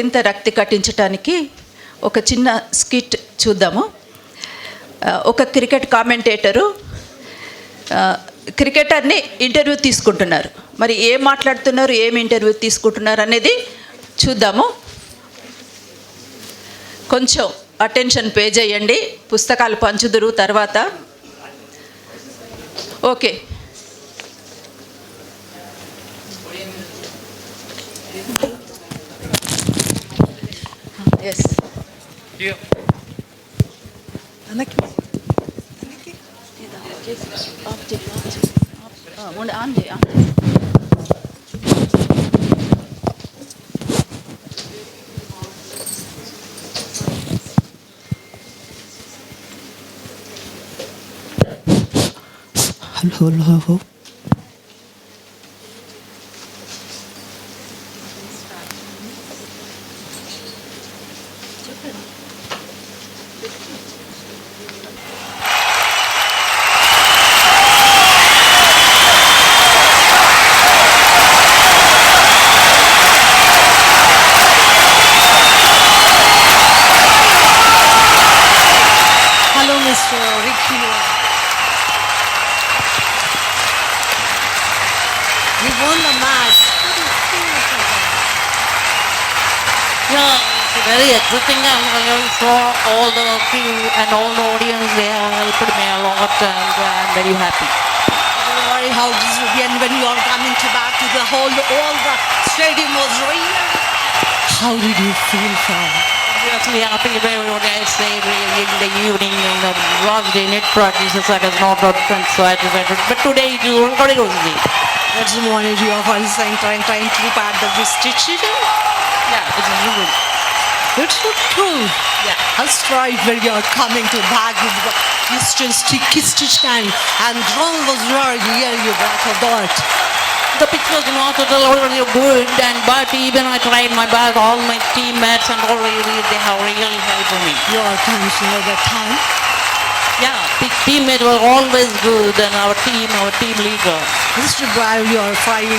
ఇంత రక్తి కట్టించడానికి ఒక చిన్న స్కిట్ చూద్దాము. ఒక క్రికెట్ కామెంటేటరు క్రికెటర్ని ఇంటర్వ్యూ తీసుకుంటున్నారు. మరి ఏం మాట్లాడుతున్నారు, ఏం ఇంటర్వ్యూ తీసుకుంటున్నారు అనేది చూద్దాము. కొంచెం అటెన్షన్ పే చేయండి, పుస్తకాలు పంచుదురు తర్వాత. Okay. Yes. Hello. Hello, Mr. Ricky. We won the match. Yeah, it's very exciting and for all the team and all the audience. They have helped me a lot and I'm very happy. Don't worry how this will be, and when you are coming back to the whole, all the stadium was real. How did you feel, Fran? Obviously happy when I stayed in the evening in the last day net practices. I was not out so I decided. But today it is very easy. What's the manager of our trying to part the restriction? Yeah, it is good. It's so true. Yeah. I'll strive when you are coming to back with the Eastern Kyrgyzstan and ground was very near you back of that. The pitch was not at all really good, but even I tried my best. All my teammates and all they have really helped me. Your attention at that time. Yeah, teammates were always good, and our team leader. Mr. Brian, you are trying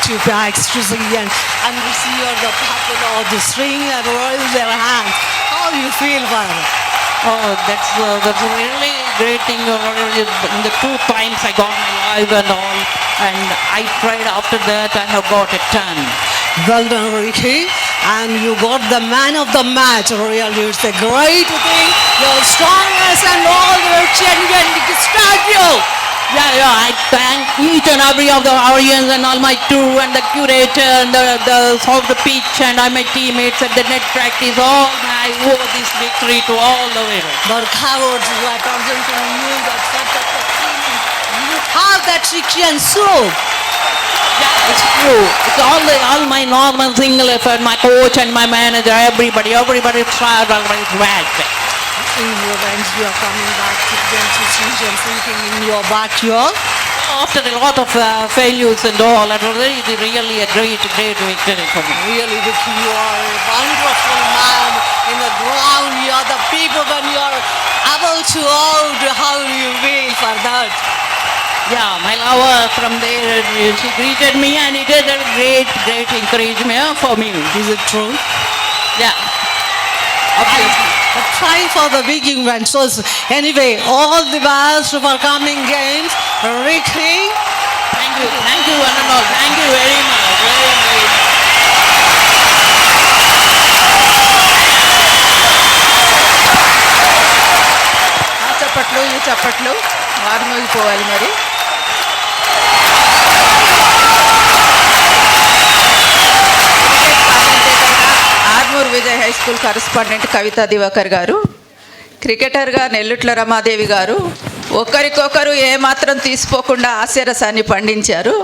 to back to the end and we see you are the people of the string and roll their hands. How do you feel, Brian? Oh, that's really great thing. In the 2 times I got my live and all, and I tried after that. I have got a 10. Well done, Ricky. And you got the man of the match. Really, it's a great thing. You're strongest and all your champion statue. Yeah, I thank each and every of the audience and all my crew and the curator and the soft pitch and all my teammates at the net practice. All I owe this victory to all the way. But cowards who are presenting you that such a feeling. You have that Ricky and soul. Yeah, it's true. It's all my normal single effort, my coach and my manager, everybody tried, everybody's right. In your ranks, you are coming back to the decision thinking in your backyard. After a lot of failures and all, it was really a great victory for me. Really, Ricky, you are a wonderful man in the ground. You are the people when you are able to out. How do you feel for that? Yeah, my lover from there, she greeted me and it is a great encouragement for me. Is it true? Yeah, obviously. But trying for the big event. So anyway, all the best for coming games. Ricky. Thank you, one and all. Thank you very much. Very much. చప్పట్లు ఈ చప్పట్లు మారుమోగిపోవాలి. మరి Armoor Vijay high school correspondent Kavitha Diwakar గారు, క్రికెటర్గా నెల్లుట్ల రమాదేవి గారు ఒకరికొకరు ఏమాత్రం తీసిపోకుండా హాస్యరసాన్ని పండించారు.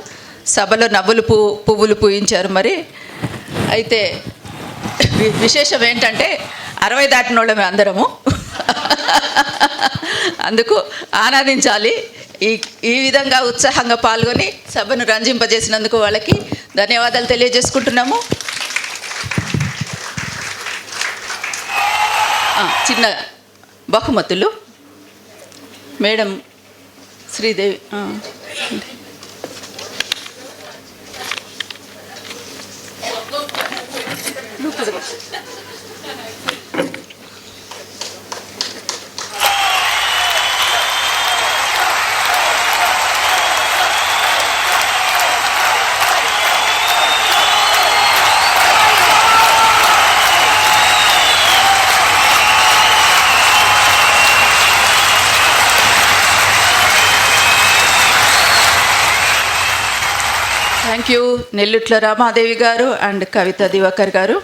సభలో నవ్వులు పువ్వులు పూయించారు. మరి అయితే విశేషం ఏంటంటే 60 దాటిన వాళ్ళమే అందరము. అందుకు ఆనందించాలి. ఈ విధంగా ఉత్సాహంగా పాల్గొని సభను రంజింపజేసినందుకు వాళ్ళకి ధన్యవాదాలు తెలియజేసుకుంటున్నాము. చిన్న బహుమతులు madam Sridevi. Thank you Nellutla Ramadevi గారు అండ్ కవిత దివాకర్ గారు.